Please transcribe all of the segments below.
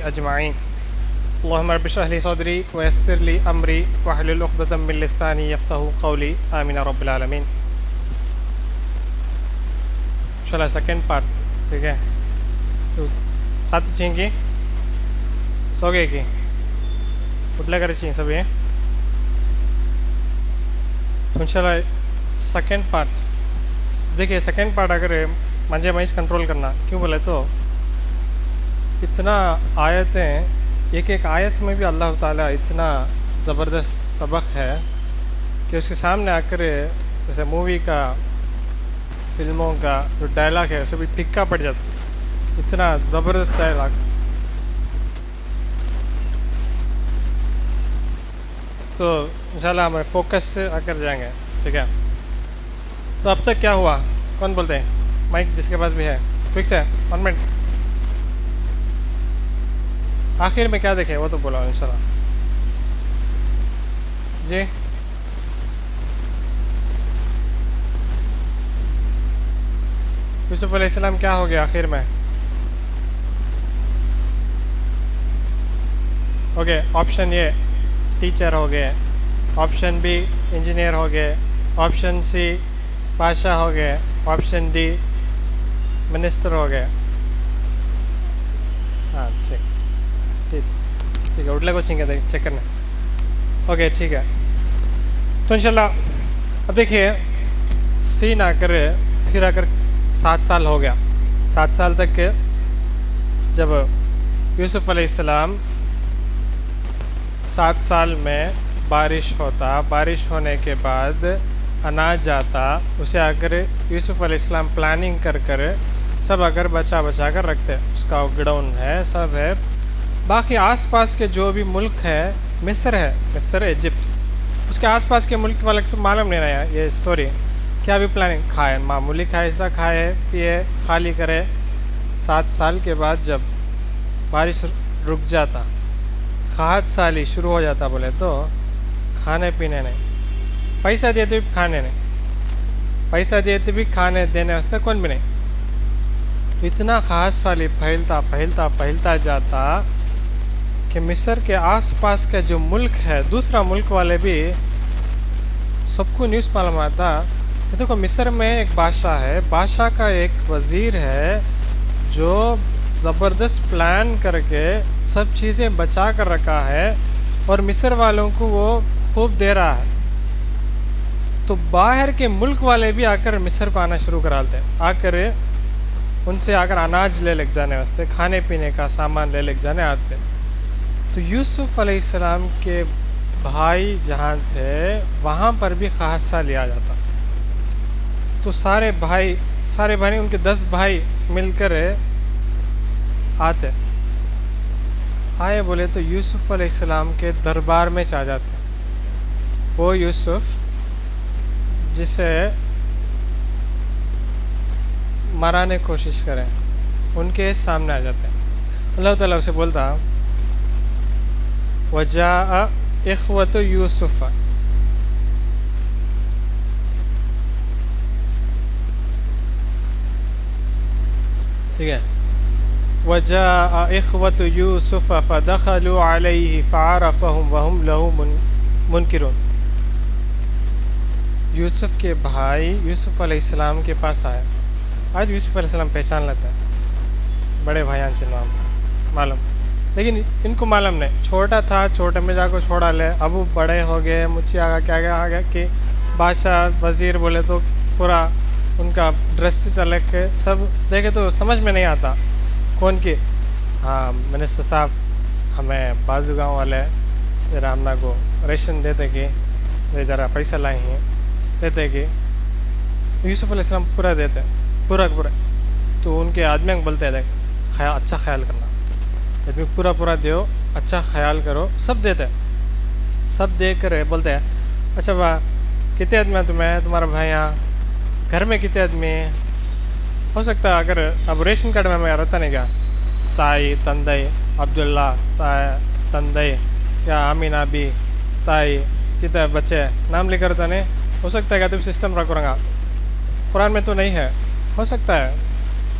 أجمعين اللهم رب اشرح لي صدري ويسر لي أمري واحلل عقدة من لساني يفقهوا قولي آمين رب العالمين. چلا سیکنڈ پارٹ ٹھیک ہے. تو سات چین کی سو گئے کی اٹھلے کر چین سب یہ انشاءاللہ سیکنڈ پارٹ. دیکھیے سیکنڈ پارٹ اگر منجے مائز کنٹرول کرنا کیوں بولے تو اتنا آیتیں ایک ایک آیت میں بھی اللہ تعالیٰ اتنا زبردست سبق ہے کہ اس کے سامنے آ کر جیسے مووی کا فلموں کا جو ڈائلاگ ہے اسے بھی پھکا پڑ جاتا اتنا زبردست ڈائلاگ. تو انشاءاللہ ہم فوکس سے آ کر جائیں گے ٹھیک ہے. تو اب تک کیا ہوا کون بولتے ہیں مائک جس کے پاس بھی ہے فکس ہے 1 منٹ. آخر میں کیا دیکھے وہ تو بولا انشاءاللہ جی. یوسف علیہ السلام کیا ہو گیا آخر میں؟ اوکے آپشن اے ٹیچر ہو گئے, آپشن بی انجینئر ہو گئے, آپشن سی بادشاہ ہو گئے, آپشن ڈی منسٹر ہو گئے. ہاں ٹھیک ٹھیک ہے اٹھلے کو چینگے چیک کرنا. اوکے ٹھیک ہے. تو انشاءاللہ اب دیکھیے سین آ کر پھر آ کر 7 سال ہو گیا. 7 سال تک کہ جب یوسف علیہ السلام 7 سال میں بارش ہوتا, بارش ہونے کے بعد اناج جاتا, اسے آ کر یوسف علیہ السلام پلاننگ کر کر سب اگر بچا کر رکھتے. اس کا گڈاؤن ہے سب ہے. باقی آس پاس کے جو بھی ملک ہے مصر ہے, مصر ایجپٹ, اس کے آس پاس کے ملک والے سے معلوم نہیں رہا یہ اسٹوری کیا بھی پلاننگ کھائے معمولی کھائے ایسا کھائے پیے خالی کرے. 7 سال کے بعد جب بارش رک جاتا قحط سالی شروع ہو جاتا بولے تو کھانے پینے نہیں, پیسہ دیتے بھی کھانے نہیں, پیسہ دیتے بھی کھانے دینے واسطے کون بھی نہیں. اتنا قحط سالی پھیلتا جاتا کہ مصر کے آس پاس کا جو ملک ہے دوسرا ملک والے بھی سب کو نیوز معلوم آتا. دیکھو مصر میں ایک بادشاہ ہے, بادشاہ کا ایک وزیر ہے جو زبردست پلان کر کے سب چیزیں بچا کر رکھا ہے اور مصر والوں کو وہ خوب دے رہا ہے. تو باہر کے ملک والے بھی آ کر مصر کو آنا شروع کراتے ہیں, آ کر ان سے آ کر اناج لے جانے واسطے کھانے پینے کا سامان لے جانے آتے. تو یوسف علیہ السلام کے بھائی جہاں تھے وہاں پر بھی قحط سالی آ جاتا. تو سارے بھائی ان کے 10 بھائی مل کر آتے, آئے بولے تو یوسف علیہ السلام کے دربار میں چاہ جاتے. وہ یوسف جسے مرانے کوشش کریں ان کے سامنے آ جاتے ہیں. اللہ تعالیٰ اسے بولتا وجاء اخوۃ یوسف, ٹھیک ہے, وجاء اخوۃ یوسف فدخلوا علیہ فعرفہم وہم لہ منکرون. یوسف کے بھائی یوسف علیہ السلام کے پاس آئے. آج یوسف علیہ السلام پہچان لیتے ہیں بڑے بھائیان سے معلوم, لیکن ان کو معلوم نہیں. چھوٹا تھا, چھوٹے میں جا کو چھوڑا لے, اب وہ بڑے ہو گئے, مجھے آ گیا کہ بادشاہ وزیر بولے تو پورا ان کا ڈریس چلے کے سب دیکھے تو سمجھ میں نہیں آتا کون کی. ہاں منسٹر صاحب ہمیں بازو گاؤں والے ذرا ہم کو ریشن دیتے کہ ذرا پیسہ لائے ہیں دیتے کہ یوسف علیہ السلام پورا دیتے پورا. تو ان کے آدمی بولتے ہیں اچھا خیال کرنا, آدمی پورا دیو, اچھا خیال کرو. سب دیتے, سب دے کر بولتے ہیں اچھا کتنے آدمی ہیں تمہیں, تمہارا بھائی یہاں گھر میں کتنے آدمی ہو سکتا ہے. اگر اب ریشن کارڈ میں رہتا نہیں کیا تائی تندئی عبداللہ تندئی یا آمینہ بی تائی کتنے بچے نام لے کر تو نہیں ہو سکتا ہے کہ تم سسٹم رکھو رنگا. قرآن میں تو نہیں ہے, ہو سکتا ہے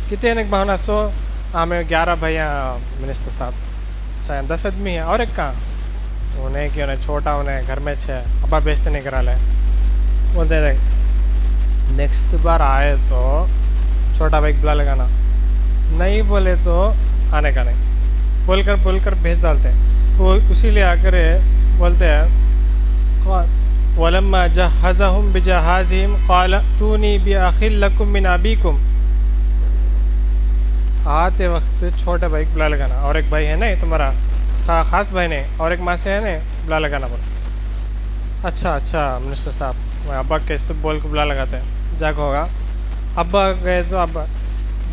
کتنے ایک بہانا سو ہمیں 11 بھائی منسٹر صاحب اچھا 10 آدمی ہے اور ایک کہاں انہیں کہ انہیں چھوٹا انہیں گھر میں ابا بیچتے نہیں کرا لے بولتے دیکھ نیکسٹ بار آئے تو چھوٹا بائک بلا لگانا نہیں بولے تو آنے کا نہیں بول کر بھیج ڈالتے ہیں وہ اسی لیے آ کر بولتے ہیں وَلَمَّا جَهَّزَهُمْ بِجَهَازِهِمْ قَالَ ائْتُونِي بِأَخٍ لَكُم مِّنْ أَبِيكُمْ آتے وقت چھوٹا بھائی بلا لگانا اور ایک بھائی ہے نا تمہارا خاص بھائی نے اور ایک ماں سے ہے نا بلا لگانا بولا اچھا منسٹر صاحب میں ابا کے استقبال کو بلا لگاتے ہیں جا کے ہوگا ابا گئے تو ابا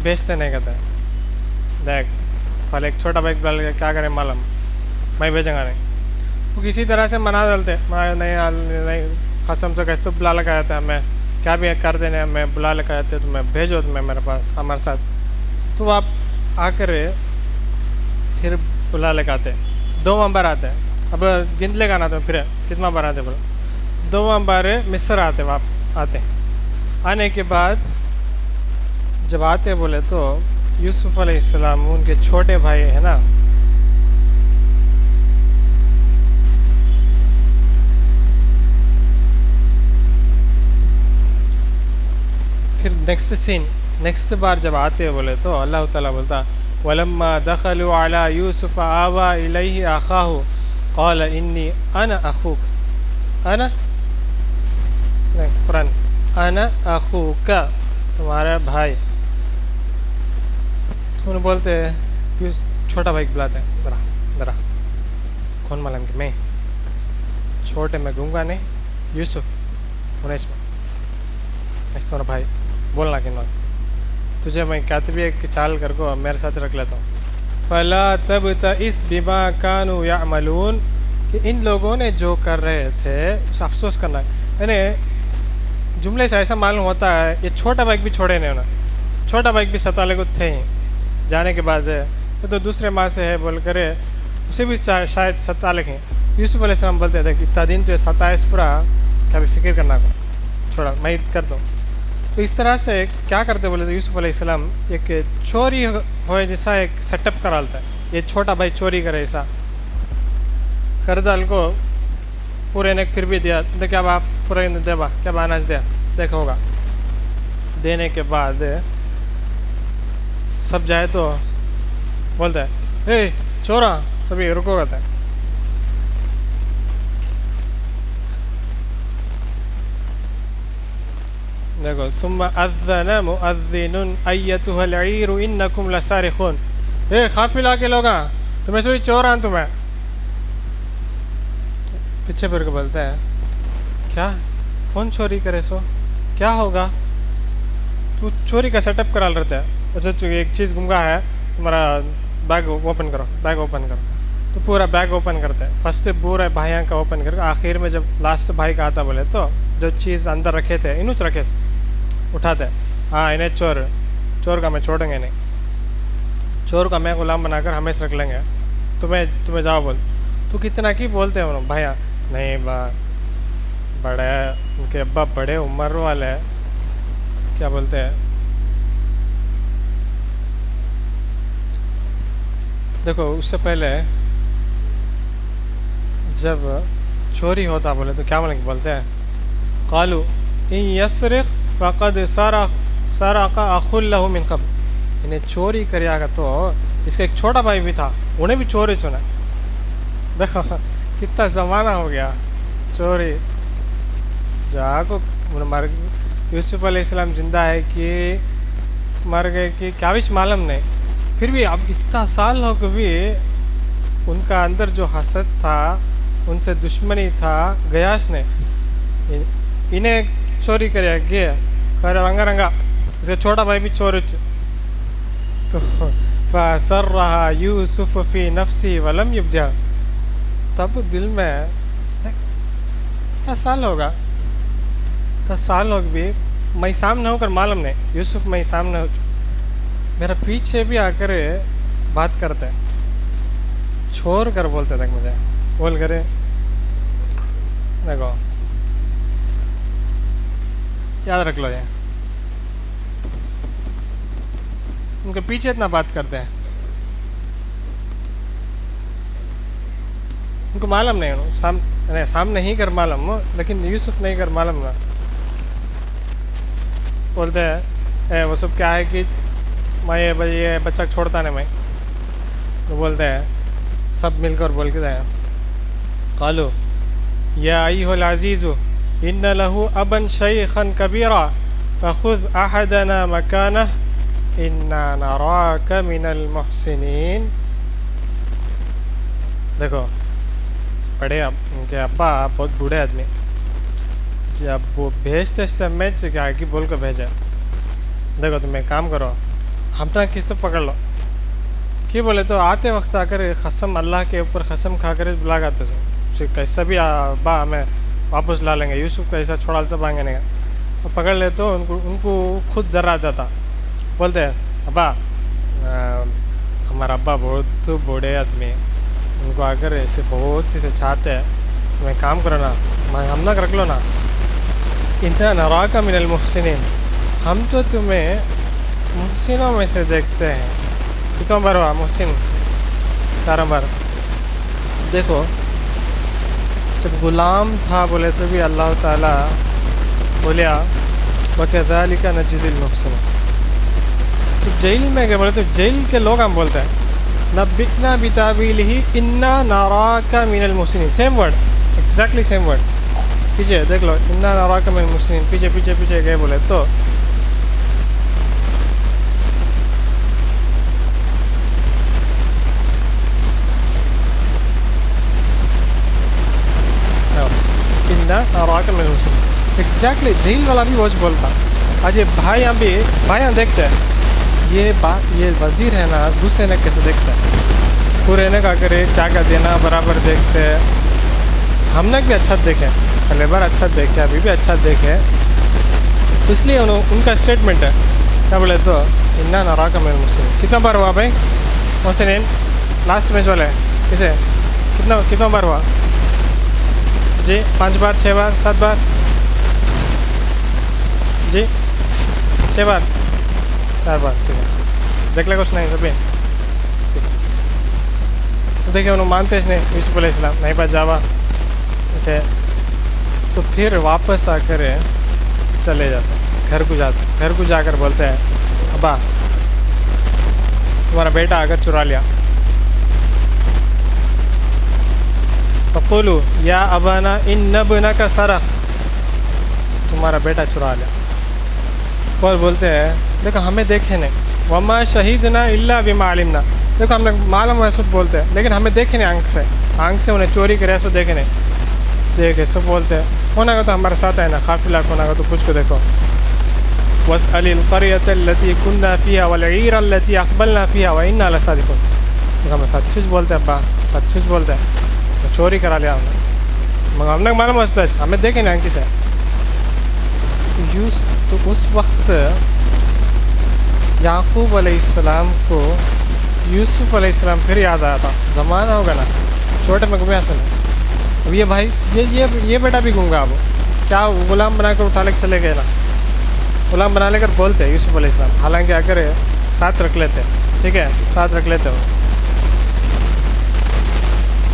بیچتے نہیں کہتے دیکھ پہلے ایک چھوٹا بھائی بلا لگا کیا کریں معلوم میں بھیجیں گا نہیں وہ کسی طرح سے منا ڈالتے نہیں قسم سے کیسے تو بلا لگا جاتا ہے ہمیں کیا بھی کر دینے ہمیں بلا لگا جاتے تو میں بھیجو تمہیں میرے پاس ہمارے ساتھ تو آپ آ کر پھر بلا لگاتے 2 بار آتے ہیں اب گنت لے گانا تو پھر کتنا بار آتے بولو 2 بار مصر آتے آتے آنے کے بعد جب آتے بولے تو یوسف علیہ السلام ان کے چھوٹے بھائی ہیں نا پھر نیکسٹ بار جب آتے بولے تو اللہ تعالیٰ بولتا وَلَمَّا دَخَلُوا عَلَىٰ يُوسُفَ آوَىٰ إِلَيْهِ أَخَاهُ قَالَ إِنِّي أَنَا أَخُوكَ أَنَا أَخُوكَ تمہارا بھائی تو انہیں بولتے چھوٹا بھائی بلاتے ہیں ذرا کون معلوم کہ میں چھوٹے میں گونگا نہیں یوسف انیس میں تمہارا بھائی بولنا کہ نہ تجھے میں کاتبی ایک چال کر کو میرے ساتھ رکھ لیتا ہوں فَلَا تَبْتَئِسْ بِمَا كَانُوا يَعْمَلُونَ کہ ان لوگوں نے جو کر رہے تھے اس افسوس کرنا ہے یعنی جملے سے ایسا معلوم ہوتا ہے یہ چھوٹا بائک بھی چھوڑے نہیں انہیں چھوٹا بائک بھی ستالے کو تھے ہی جانے کے بعد وہ تو دوسرے ماں سے ہے بول کر اسے بھی شاید ستالے ہیں یوسف علیہ السلام بولتے تھے کہ اتنا دن تو 27 پورا کیا بھی فکر کرنا کو چھوڑا میں کر دوں تو اس طرح سے کیا کرتے بولے تو یوسف علیہ السلام ایک چوری ہوئے جیسا ایک سیٹ اپ کرا لیتا ہے یہ چھوٹا بھائی چوری کرے ایسا کر دال کو پورے نے پھر بھی دیا کیا باپ پورے نے دے با کیا اناج دیا دیکھا ہوگا دینے کے بعد سب جائے تو بولتا ہے اے چورا سبھی رکو کہتا ہے دیکھو ثم اذن مؤذن ایتها العیر انکم لسارقون اے قافلہ کے لوگاں تمہیں سوئی چور ہیں تمہیں پیچھے پھر کے بولتا ہے کیا کون چوری کرے سو کیا ہوگا تو چوری کا سیٹ اپ کرا رہتا ہے اچھا ایک چیز گمگا ہے تمہارا بیگ اوپن کرو تو پورا بیگ اوپن کرتا ہے فرسٹ پورا بھائیاں کا اوپن کر کے آخر میں جب لاسٹ بھائی کا آتا بولے تو جو چیز اندر رکھے تھے انہوں رکھے اٹھاتے ہاں انہیں چور کا میں چھوڑیں گے نہیں چور کا میں غلام بنا کر ہمیشہ رکھ لیں گے تمہیں جاؤ بول تو کتنا کی بولتے ہیں انہوں بھائیاں نہیں بڑے ان کے ابا بڑے عمر والے کیا بولتے ہیں دیکھو اس سے پہلے جب چوری ہوتا بولے تو کیا بولتے ہیں قالو ان یسرق فقد سرق اخ له من قبل انہیں چوری کریا گا تو اس کا ایک چھوٹا بھائی بھی تھا انہیں بھی چوری سنا دیکھو کتنا زمانہ ہو گیا چوری جا کو مر یوسف علیہ السلام زندہ ہے کہ مر گئے کہ کیا بھی معلوم نہیں پھر بھی اب اتنا سال ہو کے بھی ان کا اندر جو حسد تھا ان سے دشمنی تھا گیاس نے انہیں چوری کریا گیا رنگا اس کا چھوٹا بھائی بھی چور تو فَأَسَرَّهَا يُوسُفُ فِي نَفْسِهِ وَلَمْ يُبْدِهَا تب دل میں اتنا سال ہو بھی میں سامنے ہو کر معلوم نہیں یوسف میں سامنے ہو میرا پیچھے بھی آ کر بات کرتے چھوڑ کر بولتے تک مجھے بول کرے دیکھو یاد رکھ لو یہ ان کے پیچھے اتنا بات کرتے ہیں ان کو معلوم نہیں سامنے ہی کر معلوم لیکن یوسف نہیں کر معلوم نا بولتے ہیں وہ سب کیا ہے کہ میں یہ بچہ چھوڑتا نہیں میں تو بولتے ہیں سب مل کر بول کے ہیں قالو یا ایھا العزیز ان له ابا شیخا کبیرا فخذ احدنا مکانہ انا نراک من المحسنین. دیکھو بڑے ان کے ابا بہت بوڑھے آدمی جب وہ بھیجتے میں کیا کہ بول کر بھیجا دیکھو تم ایک کام کرو ہم نا کس تو پکڑ لو کہ بولے تو آتے وقت آ کر قسم اللہ کے اوپر قسم کھا کر بلا گاتے سو کیسا بھی ابا ہمیں واپس لا لیں گے یوسف کو ایسا چھوڑا سے بانگے نہیں گا پکڑ لے تو ان کو خود ڈر آ جاتا بولتے ہیں ابا ہمارا ابا بہت بوڑھے آدمی ان کو اگر ایسے بہت سے چاہتے ہیں تمہیں کام کرو نا ہم نہ رکھ لو نا انا نراک من المحسنین ہم تو تمہیں محسنوں میں سے دیکھتے ہیں. کتنا بار ہوا محسن 4 بار. دیکھو جب غلام تھا بولے تو بھی اللہ تعالیٰ بولیا وَكَذَلِكَ نَجْزِي الْمُحْسِنِينَ. جب جیل میں گئے بولے تو جیل کے لوگ ہم بولتے ہیں نبئنا بتاویلہ انا نراک من المحسنین. Same word exactly same word. پیچھے دیکھ لو انا نراک من المحسنین پیچھے پیچھے پیچھے گئے بولے تو نراک من المحسنین ایگزیکٹلی جیل والا بھی وہی بولتا. آج یہ بھائی یہاں دیکھتے ہیں یہ وزیر ہے نا دوسرے نے کیسے دیکھتا ہے پورے نے کہا کرے کیا کیا دینا برابر دیکھتے ہیں. ہم نے بھی اچھا دیکھے پہلے بار اچھا دیکھے ابھی بھی اچھا دیکھے اس لیے ان کا اسٹیٹمنٹ ہے کیا بولے تو انا نراک من المحسنین. کتنا بار ہوا بھائی محسنین لاسٹ میچ والے کسے کتنا بار ہوا جی 5 بار 6 بار 7 بار جی 6 بار 4 بار ٹھیک ہے دیکھ لے کچھ نہیں سبھی ٹھیک ہے. تو دیکھیں انہوں مانتے نہیں یوسف علیہ السلام نہیں بات جاوا اسے تو پھر واپس آ کر چلے جاتے گھر کو جا کر بولتے ہیں ابا تمہارا بیٹا آ کر چرا لیا. فقولوا یا ابانا ان ابنک سرق تمہارا بیٹا چرا لیا. اور بولتے ہیں دیکھو ہمیں دیکھے نہیں وما شہیدنا الا بما علمنا. دیکھو ہم لوگ معلوم ہے سب بولتے ہیں لیکن ہمیں دیکھے نہیں آنکھ سے انہیں چوری کرے سو دیکھے نہیں دیکھے سب بولتے ہیں ہونا کا تو ہمارے ساتھ ہے نا قافلہ ہونا کا تو کچھ کو دیکھو واسأل القرية التي كنا فيها والعير التي أقبلنا فيها وإنا لصادقون. دیکھو ہمیں سچ بولتے ہیں ابا سچ بولتے ہیں چوری کرا لیا ہم نے مگر ہم نے معلوم ہوتا ہے ہمیں دیکھے نہیں آنکھ سے. تو اس وقت یعقوب علیہ السلام کو یوسف علیہ السلام پھر یاد آیا تھا. زمانہ ہوگا نا چھوٹے میں گمیا سے اب یہ بھائی یہ بیٹا بھی گونگا اب کیا غلام بنا کر اٹھا لے کے چلے گئے نا غلام بنا لے کر بولتے یوسف علیہ السلام حالانکہ اگر ساتھ رکھ لیتے ٹھیک ہے ساتھ رکھ لیتے وہ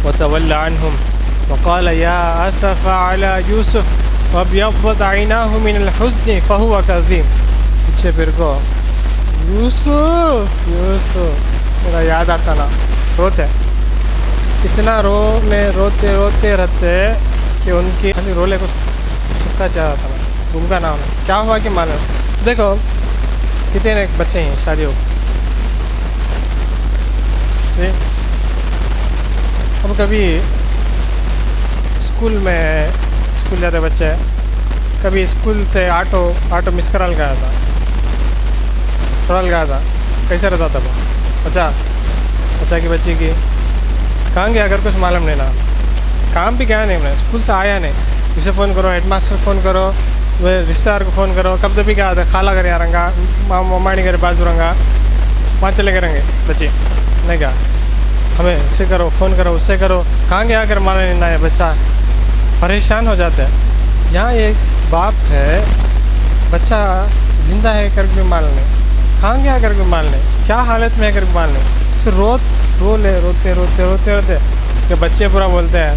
وتولى عنهم وقال يا أسف على يوسف وابيضت عيناه من الحزن فهو كظيم. پیچھے پھر کو یوسف میرا یاد آتا نا روتے اتنا روتے رہتے کہ ان کی رولے کو سکھا چاہتا تھا نا گمگا نہ ہونا. کیا ہوا کہ مانا دیکھو کتنے بچے ہیں شادی ہو اب کبھی اسکول جاتے بچے کبھی اسکول سے آٹو مس کرا لگایا تھا چھوڑا لگایا تھا کیسے رہتا تھا وہ بچہ کی بچی کی کہاں گیا اگر کچھ معلوم نہیں نا کام بھی گیا نہیں میں اسکول سے آیا نہیں اسے فون کرو ہیڈ ماسٹر فون کرو رشتہ دار کو فون کرو کب تو بھی کیا خالہ کرے آ رہا مماڑی کرے بازو رنگا وہاں چلے گئے رہیں گے بچے نہیں کیا ہمیں اسے کرو فون کرو اس سے کرو کہاں گیا کر مانا نہیں نہ بچہ پریشان ہو جاتے ہیں. یہاں ایک باپ ہے بچہ زندہ ہے کر کے مال نہیں کہاں گیا کر کے مال نہیں کیا حالت میں ہے کر کے مال نہیں اسے روتے کہ بچے پورا بولتے ہیں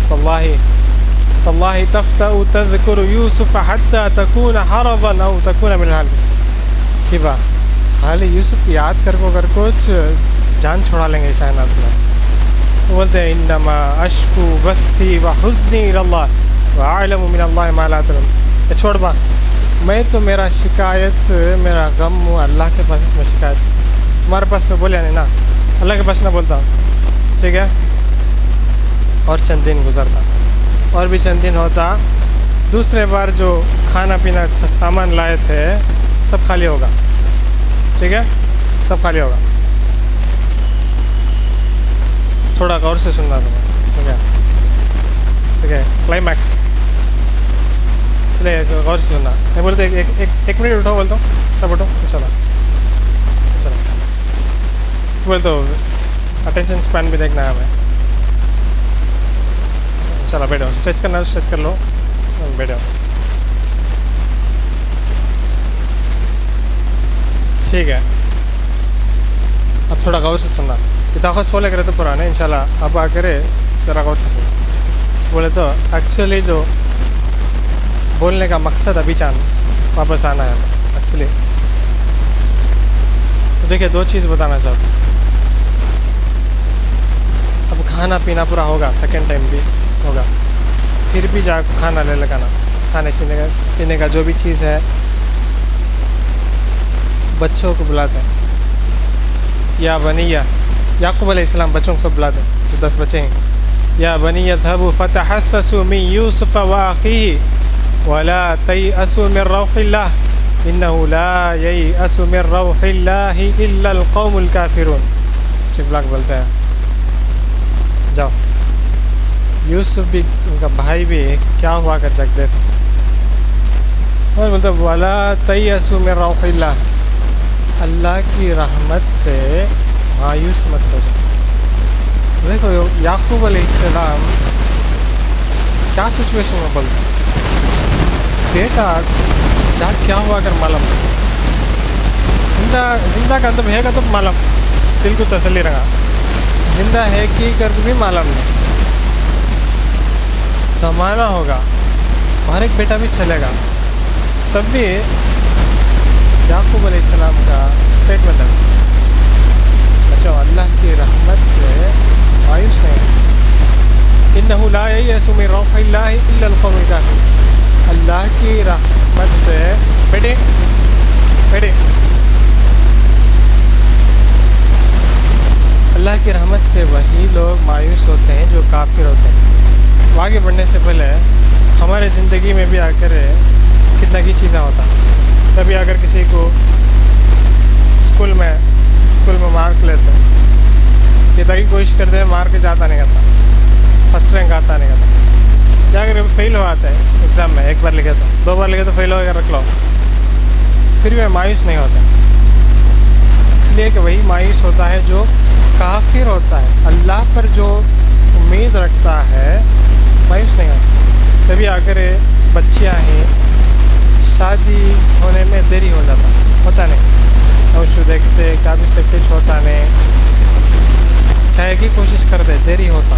واللہ تفتأ تذکر یوسف حتی تکون حرضا او تکون من الحال کہ حال یوسف یاد کر کچھ جان چھوڑا لیں گے کائنات میں. وہ بولتے ہیں انما اشکو بثی وحزنی الی اللہ واعلم من اللہ ما لا تعلمون. چھوڑ با میں تو میرا شکایت میرا غم ہوں اللہ کے پاس میں شکایت تمہارے پاس میں بولیا نہیں نا اللہ کے پاس نہ بولتا ہوں ٹھیک ہے. اور چند دن گزرتا اور بھی چند دن ہوتا دوسرے بار جو کھانا پینا سامان لائے تھے سب خالی ہوگا ٹھیک ہے سب خالی ہوگا. تھوڑا غور سے سننا تھا ٹھیک ہے کلائمیکس اس لیے غور سے سننا. میں بولتے ایک منٹ اٹھو بولتا ہوں سب اٹھو چلو بولتا ہوں اٹینشن اسپین بھی دیکھنا ہے ہمیں. چلو بیٹھو اسٹریچ کرنا اسٹریچ کر لو بیٹھو ٹھیک ہے. اب تھوڑا غور سے سننا کتاب فالو کرے تو پرانے انشاءاللہ اب آ کرے ذرا غور سے سننا. بولے تو ایکچولی جو بولنے کا مقصد ابھی واپس آنا ہے ایکچولی. تو دیکھیے دو چیز بتانا چاہتا ہوں. اب کھانا پینا پورا ہوگا سیکنڈ ٹائم بھی ہوگا پھر بھی جا کھانا لے لگانا کھانے پینے کا جو بھی چیز ہے بچوں کو بلاتے ہیں یا بنیا یعقوب علیہ السلام بچوں کو سب بلاتے ہیں جو 10 بچے ہیں. یا بنی اذهبوا فتحسسوا من یوسف واخیہ ولا تیأسوا من روح اللہ انه لا ییأس من روح اللہ الا القوم الکافرون. بلاک بولتے ہیں جاؤ. یوسف بھی ان کا بھائی بھی کیا ہوا کر چکتے تھے اور بولتے ولا تیأسوا من روح اللہ اللہ کی رحمت سے مایوس مت ہو جاؤ. دیکھو یعقوب علیہ السلام کیا سچویشن میں بولتے بیٹا جا کیا ہوا اگر معلوم زندہ کا تو ہے گا تو معلوم دل کو تسلی رہا زندہ ہے کہ کر بھی معلوم نہیں زمانہ ہوگا اور ایک بیٹا بھی چلے گا تب بھی یعقوب علیہ السلام کا اسٹیٹمنٹ ہے بچوں اللہ کی رحمت سے مایوس نہیں انہ لا ییأس من روح اللہ الا القوم الکافرون. اللہ کی رحمت سے بیٹے اللہ کی رحمت سے وہی لوگ مایوس ہوتے ہیں جو کافر ہوتے ہیں. آگے بڑھنے سے پہلے ہمارے زندگی میں بھی آ کر کتنا کی چیزیں ہوتا تبھی اگر کسی کو اسکول میں مارک لیتے کتنا کی کوشش کرتے ہیں مارک جاتا نہیں کرتا فرسٹ رینک آتا نہیں کرتا یا اگر فیل ہو آتا ہے ایگزام میں ایک بار لکھے تو 2 بار لکھے تو فیل ہو کر رکھ لو پھر بھی مایوس نہیں ہوتا اس لیے کہ وہی مایوس ہوتا ہے جو کافر ہوتا ہے. اللہ پر جو امید رکھتا ہے مایوس نہیں ہوتا. تبھی آ کر بچیاں ہیں شادی ہونے میں دیری ہو جاتا ہوتا نہیں نوشو دیکھتے کافی سے کچھ ہوتا نہیں کہے کی کوشش کرتے دیری ہوتا.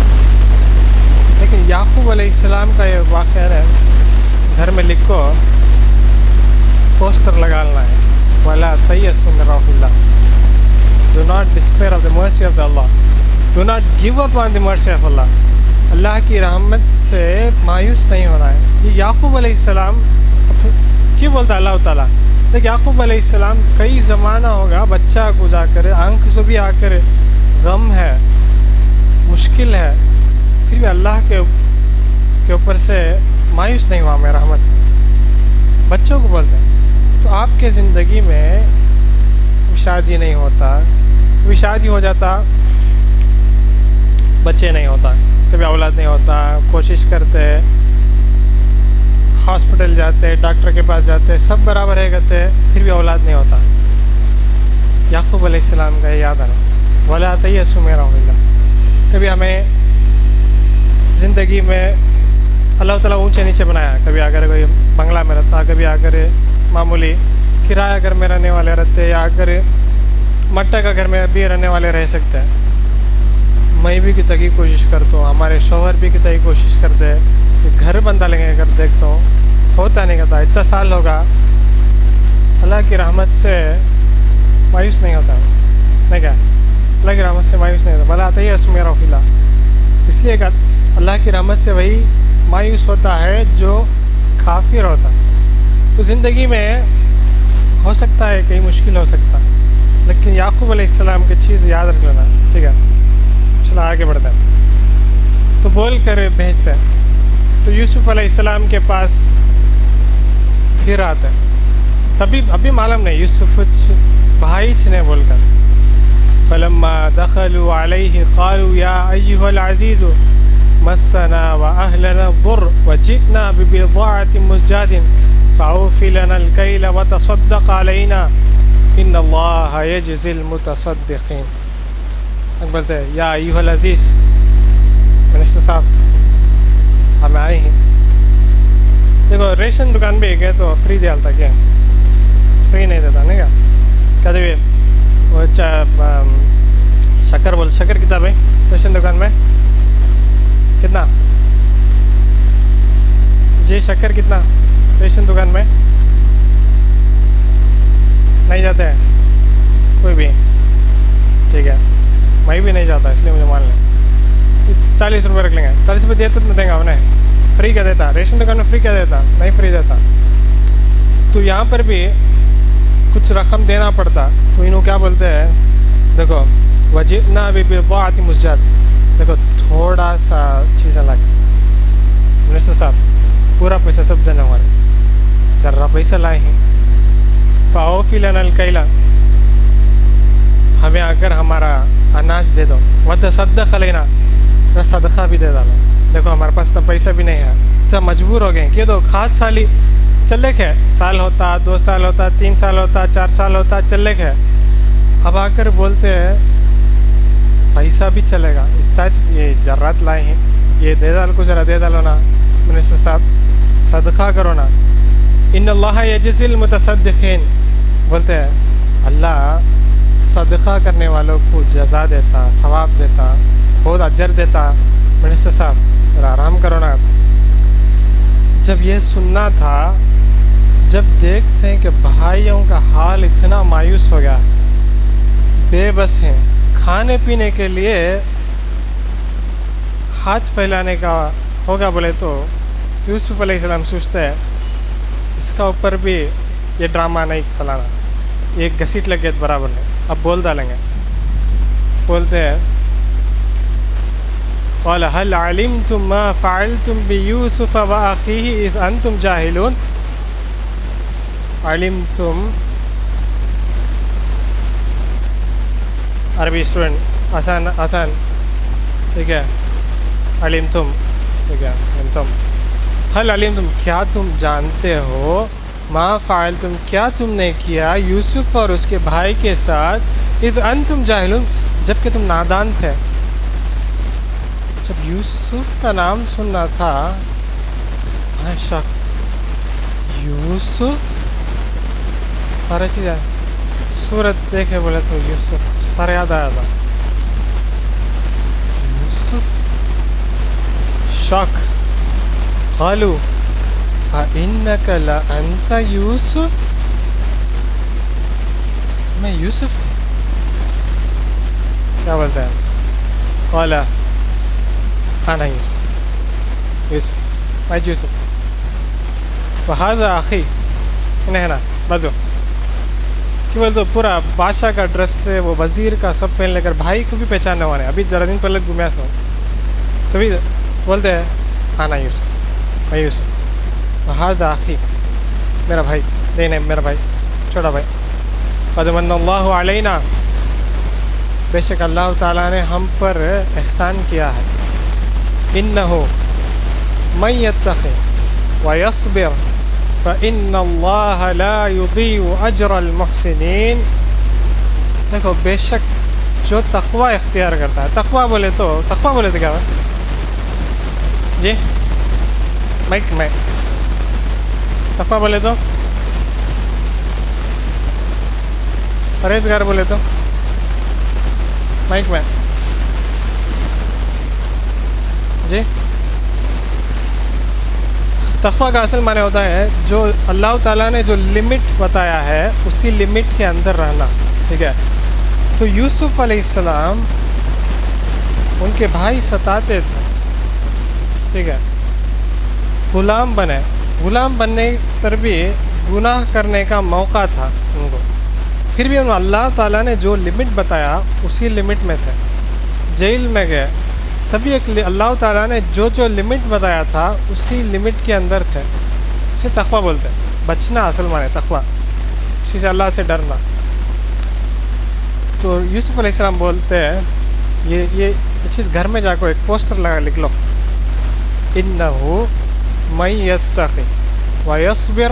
لیکن یعقوب علیہ السلام کا یہ واقعہ ہے گھر میں لکھو پوسٹر لگانا ہے وَلَا تَيَأْسُوا مِن رَوْحِ اللَّهِ Do not despair of the mercy of the Allah. Do not give up on the mercy of Allah. اللہ کی رحمت سے مایوس نہیں ہونا ہے. یہ یعقوب علیہ السلام کیوں بولتا اللہ تعالیٰ دیکھ یعقوب علیہ السلام کئی زمانہ ہوگا بچہ کو جا کر آنکھ سے بھی آ کر غم ہے مشکل ہے پھر بھی اللہ کے اوپر سے مایوس نہیں ہوا میں رحمت سے. بچوں کو بولتے ہیں تو آپ کے زندگی میں شادی نہیں ہوتا کبھی شادی ہو جاتا بچے نہیں ہوتا کبھی اولاد نہیں ہوتا کوشش کرتے ہاسپٹل جاتے ڈاکٹر کے پاس جاتے سب برابر ہے کرتے پھر بھی اولاد نہیں ہوتا. یعقوب علیہ السلام کا یاد آنا وَلَا تَيَأْسُوا مِن رَوْحِ اللَّهِ. کبھی ہمیں زندگی میں اللہ تعالیٰ اونچے نیچے بنایا کبھی اگر کوئی بنگلہ میں رہتا کبھی اگر معمولی کرایہ گھر میں رہنے والے رہتے یا اگر مٹا کا گھر میں بھی رہنے والے رہ سکتے ہیں. میں بھی کتنا کی کوشش کرتا ہوں, ہمارے شوہر بھی کتنا کی کوشش کرتے کہ گھر بندہ لیں کر دیکھتا ہوں, ہوتا نہیں کرتا. اتنا سال ہوگا, اللہ کی رحمت سے مایوس نہیں ہوتا. نہیں کیا اللہ کی رحمت سے مایوس نہیں ہوتا, بھلا آتا ہی ہے اس میرا فیلا. اس لیے کہ اللہ کی رحمت سے وہی مایوس ہوتا ہے جو کافر ہوتا. تو زندگی میں ہو سکتا ہے کئی مشکل ہو سکتا, لیکن یعقوب علیہ السلام کی چیز یاد رکھ لینا. ٹھیک ہے, چلا آگے بڑھتے ہیں. تو بول کر بھیجتے ہیں. تو یوسف علیہ السلام کے پاس پھر آتے ہیں. تبھی ابھی معلوم نہیں یوسف بھائی نے بول کر. فلما دخلوا علیہ قالوا یا ایھا العزیز مسنا واہلنا الضر وجئنا ببضاعة مزجاة فاوف لنا الکیل وتصدق علینا ان اللہ یجزی المتصدقین. بولتے ہیں یا ایھا العزیز, منسٹر صاحب ہمیں آئے ہیں. دیکھو ریشن دکان بھی گئے تو فری ڈالتا, کیا فری نہیں دیتا. نہیں کیا کہتے وہ شکر بول, شکر کتنا بھائی ریشن دکان میں کتنا جی, شکر کتنا ریشن دکان میں نہیں جاتے ہیں کوئی بھی. ٹھیک ہے, میں بھی نہیں جاتا, اس لیے مجھے مان لیں 40 روپے رکھ لیں گے. 40 روپے دیتے تو دیں گا انہیں, فری کیا دیتا ریشن دکان میں, فری کیا دیتا, نہیں فری دیتا. تو یہاں پر بھی کچھ رقم دینا پڑتا. تو انہوں کیا بولتے ہیں, دیکھو وجئنا ببضاعة مزجاة, دیکھو تھوڑا سا چیزیں لگ منسٹر صاحب پورا پیسہ سب دینا ہمارے, ذرا پیسہ لائے ہیں. فاوف لنا الکیل, ہمیں اگر ہمارا اناج دے دو. وتصدق علینا, صدقہ بھی دے ڈالو. دیکھو ہمارے پاس تو پیسہ بھی نہیں ہے, تو مجبور ہو گئے کہ تو خاص سال ہی چلے گئے. سال ہوتا, 2 سال ہوتا, 3 سال ہوتا, 4 سال ہوتا, چلے گئے. اب آ کر بولتے ہیں پیسہ بھی چلے گا, اتنا یہ جرات لائے ہیں, یہ دے ڈال کو ذرا دے ڈالو نا منسٹر صاحب, صدقہ کرو نا. ان اللہ یجزی المتصدقین, بولتے ہیں اللہ صدقہ کرنے والوں کو جزا دیتا, ثواب دیتا, بہت اجر دیتا. منسٹر صاحب ذرا آرام کرو نا. جب یہ سننا تھا, جب دیکھتے ہیں کہ بھائیوں کا حال اتنا مایوس ہو گیا, بے بس ہیں, کھانے پینے کے لیے ہاتھ پھیلانے کا ہوگا بولے تو یوسف علیہ السلام سوچتے ہیں اس کا اوپر بھی یہ ڈرامہ نہیں چلانا, یہ گھسیٹ لگے برابر نہیں, اب بول ڈالیں گے. بولتے ہیں قال هل علمتم ما فعلتم بيوسف واخيه اذ انتم جاهلون. علمتم عربی اسٹوڈنٹ آسان آسان, ٹھیک ہے. علمتم, ٹھیک ہے, علمتم. حل علمتم, کیا تم جانتے ہو, ما فعلتم, کیا تم نے کیا, یوسف اور اس کے بھائی کے ساتھ, اذ انتم جاہلون, جب کہ تم نادان تھے. جب یوسف کا نام سننا تھا, شک, یوسف, سارے چیزیں صورت دیکھے بولے تو یوسف سارے یاد آیا تھا. یوسف, شک. قالوا أئنك لأنت یوسف, میں یوسف کیا بولتا ہے. قال أنا یوسف, یوسف میں یوسف. وهذا أخي, انہیں نا بازو کہ بولے تو پورا بادشاہ کا ڈریس سے, وہ وزیر کا سب پہن لے کر, بھائی کو بھی پہچاننے والے. ابھی ذرا دن پہلے گھومیا سو, تبھی بولتے ہیں آنا یوسف, میں یوسف. وهذا أخي, میرا بھائی, نہیں میرا بھائی, چھوٹا بھائی. قد من اللہ علینا, بے شک اللہ تعالیٰ نے ہم پر احسان کیا ہے. انہ من یتقی ویصبر فإن اللہ لا یضیع اجر المحسنین. دیکھو بے شک جو تقوی اختیار کرتا ہے, تقوی بولے تو کیا ہے جی, مائک میں تقوی بولے تو, پرہیزگار بولے تو, مائک میں جی تقویٰ کا اصل معنی ہوتا ہے جو اللہ تعالیٰ نے جو لمٹ بتایا ہے اسی لمٹ کے اندر رہنا. ٹھیک ہے. تو یوسف علیہ السلام ان کے بھائی ستاتے تھے. ٹھیک ہے. غلام بنے. غلام بننے پر بھی گناہ کرنے کا موقع تھا ان کو. پھر بھی اللہ تعالیٰ نے جو لمٹ بتایا اسی لمٹ میں تھے. جیل میں گئے تبھی ایک اللہ تعالیٰ نے جو لمٹ بتایا تھا اسی لمٹ کے اندر تھے. اسے تقویٰ بولتے ہیں. بچنا اصل معنی تقویٰ, اسی سے اللہ سے ڈرنا. تو یوسف علیہ السلام بولتے ہیں یہ چیز گھر میں جا کو ایک پوسٹر لگا لکھ لو, انہو من یتقی ویصبر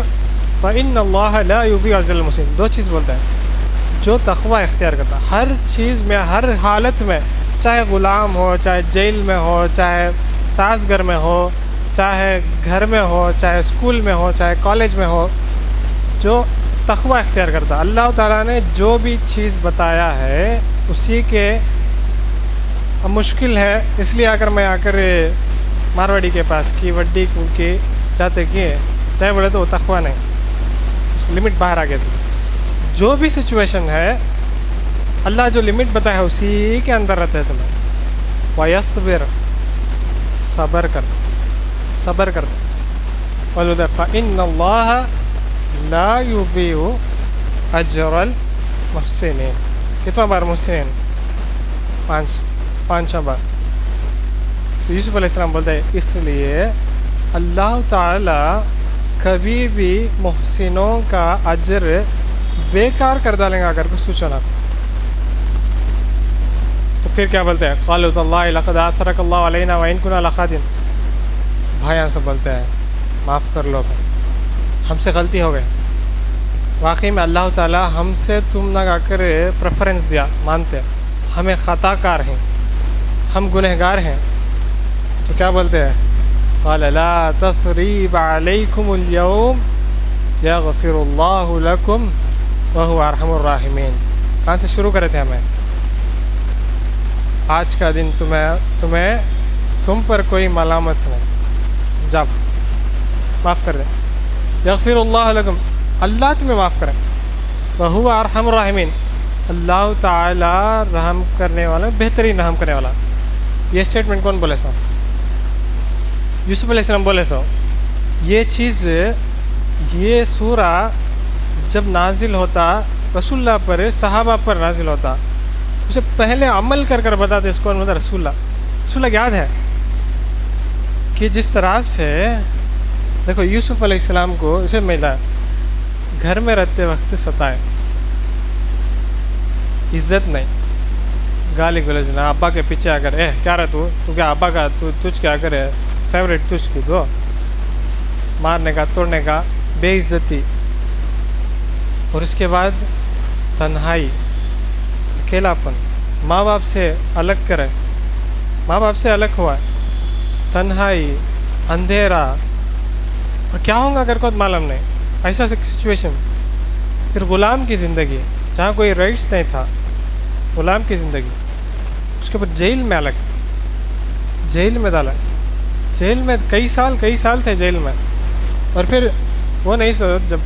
فإن اللہ لا یضیع اجر المحسنین. دو چیز بولتا ہے, جو تقویٰ اختیار کرتا ہر چیز میں, ہر حالت میں, چاہے غلام ہو, چاہے جیل میں ہو, چاہے ساس گھر میں ہو, چاہے گھر میں ہو, چاہے اسکول میں ہو, چاہے کالج میں ہو, جو تقویٰ اختیار کرتا اللہ تعالیٰ نے جو بھی چیز بتایا ہے اسی کے. اب مشکل ہے اس لیے اگر میں آ کر مارواڑی کے پاس کی وڈی کے جاتے کیے چاہے بولے تو وہ تقویٰ نہیں, لمٹ باہر آ گئے تھے. جو بھی سچویشن ہے اللہ جو لمٹ بتایا ہے اسی کے اندر رہتے ہیں تمہیں. وَيَصْبِرْ صبر کرتے. فَإِنَّ اللَّهَ لَا يُضِيعُ أَجْرَ الْمُحْسِنِينَ. کتنا بار محسنین؟ 5 بار. تو یوسف علیہ السلام بولتے ہیں اس لیے اللہ تعالیٰ کبھی بھی محسنوں کا اجر بیکار کر ڈالیں گا اگر کچھ سوچو نا. تو پھر کیا بولتے ہیں؟ قالوا تاللہ لقد آثرک اللہ علینا وإن كنا لخاطئین. بھائیاں سے بولتے ہیں معاف کر لو بھائی, ہم سے غلطی ہو گئی. واقعی میں اللہ تعالیٰ ہم سے تم نہ آ کر پریفرنس دیا, مانتے ہمیں خطا کار ہیں, ہم گنہگار ہیں. تو کیا بولتے ہیں؟ قال لا تثریب علیکم اليوم یغفر اللہ لکم وہو ارحم الراحمین. کہاں سے شروع کرے تھے ہمیں؟ آج کا دن تم پر کوئی ملامت نہیں, جب معاف کر دیں. یغفر اللہ لکم, اللہ تمہیں معاف کرے. وہو ارحم الراحمین, اللہ تعالیٰ رحم کرنے والا, بہترین رحم کرنے والا. یہ اسٹیٹمنٹ کون بولے سو؟ یوسف علیہ السلام بولے سو. یہ چیز, یہ سورہ جب نازل ہوتا رسول اللہ پر, صحابہ پر نازل ہوتا, اسے پہلے عمل کر بتاتے. اس کو رسول اللہ یاد ہے کہ جس طرح سے دیکھو یوسف علیہ السلام کو اسے ملا گھر میں رہتے وقت ستائے, عزت نہیں, گالی گلوچ نہ, ابا کے پیچھے آ کر کیا رہا تو کیا ابا کا تجھ کیا کرے فیوریٹ تجھ کی دو, مارنے کا توڑنے کا, بے عزتی. اور اس کے بعد تنہائی, اکیلاپن, ماں باپ سے الگ کرے, ماں باپ سے الگ ہوا, تنہائی, اندھیرا, اور کیا ہوگا اگر کوئی معلوم نہیں, ایسا سچویشن. پھر غلام کی زندگی جہاں کوئی رائٹس نہیں تھا, غلام کی زندگی. اس کے بعد جیل میں الگ, جیل میں ڈالا, جیل میں کئی سال تھے جیل میں. اور پھر وہ نہیں سو جب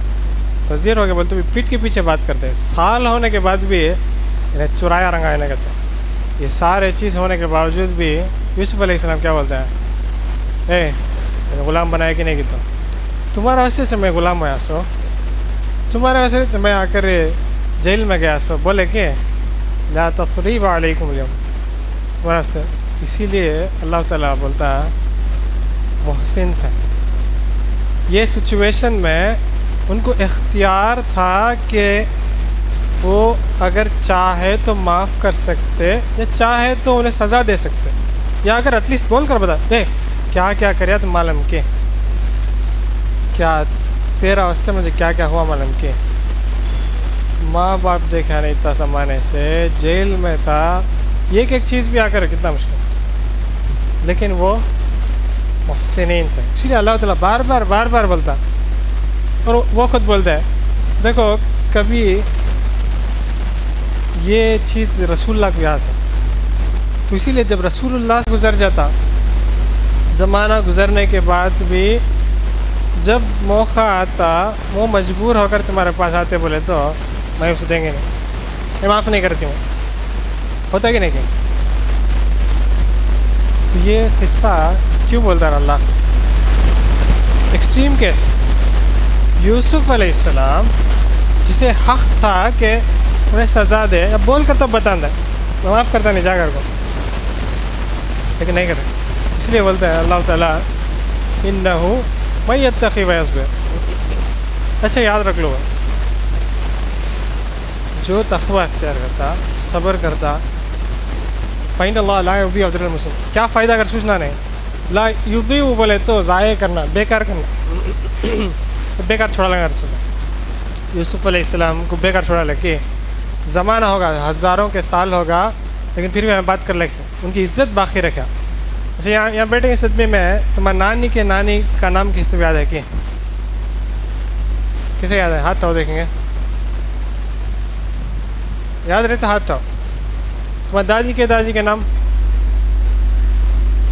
وزیر ہو کے بولتے بھی پیٹ کے پیچھے بات کرتے ہیں, سال ہونے کے بعد بھی انہیں چرایا رنگا انہیں کہتے ہیں. یہ سارے چیز ہونے کے باوجود بھی یوسف علیہ السلام کیا بولتے ہیں؟ غلام بنایا کہ نہیں کی تمہارا وجہ سے میں غلام ہوا سو, تمہارے وجہ سے میں آ کر جیل میں گیا سو. بولے کہ لا تثریب علیکم اليوم, تمہارا سے. اسی لیے اللہ تعالیٰ بولتا ہے محسن تھے. یہ سچویشن میں ان کو اختیار تھا کہ وہ اگر چاہے تو معاف کر سکتے, یا چاہے تو انہیں سزا دے سکتے, یا اگر ایٹ لیسٹ بول کر بتا دے کیا کریا تو معلوم کہ کیا تیرا واسطے مجھے کیا ہوا معلوم کہ. ماں باپ دیکھا نہیں تھا زمانے سے, جیل میں تھا, یہ ایک چیز بھی آ کر کتنا مشکل, لیکن وہ محسنین تھے. اسی لیے اللہ تعالیٰ بار بار بولتا, اور وہ خود بولتا ہے. دیکھو کبھی یہ چیز رسول اللہ کو یاد ہے, تو اسی لیے جب رسول اللہ سے گزر جاتا زمانہ گزرنے کے بعد بھی جب موقع آتا وہ مجبور ہو کر تمہارے پاس آتے بولے تو میں اسے دیں گے نہیں، میں معاف نہیں کرتی ہوں. ہوتا کہ نہیں کہ تو یہ قصہ کیوں بولتا رہا اللہ؟ ایکسٹریم کیس یوسف علیہ السلام جسے حق تھا کہ انہیں سزا دے، اب بول کر تو بتا دے میں معاف کرتا نہیں جا کر کو، لیکن نہیں کرتے. اس لیے بولتا ہے اللہ تعالیٰ انہو من یتقی ویصبر. اچھا یاد رکھ لو، جو تقوی اختیار کرتا، صبر کرتا، فإن اللہ لا یضیع اجر المحسنین. کیا فائدہ اگر سوچنا نہیں، لا یضیع بولے تو ضائع کرنا، بیکار کرنا، بیکار چھوڑا لگا. رسول یوسف علیہ السلام کو بیکار چھوڑا لگے، زمانہ ہوگا ہزاروں کے سال ہوگا لیکن پھر بھی ہمیں بات کر لگے، ان کی عزت باقی رکھا. اچھا یہاں بیٹھے اس صدمے میں تمہارے نانی کے نانی کا نام کس سے یاد ہے کہ کسے یاد ہے؟ ہاتھ اٹھاؤ دیکھیں گے. یاد رہتا ہاتھ اٹھاؤ. تمہاری دادی کے دادی کے نام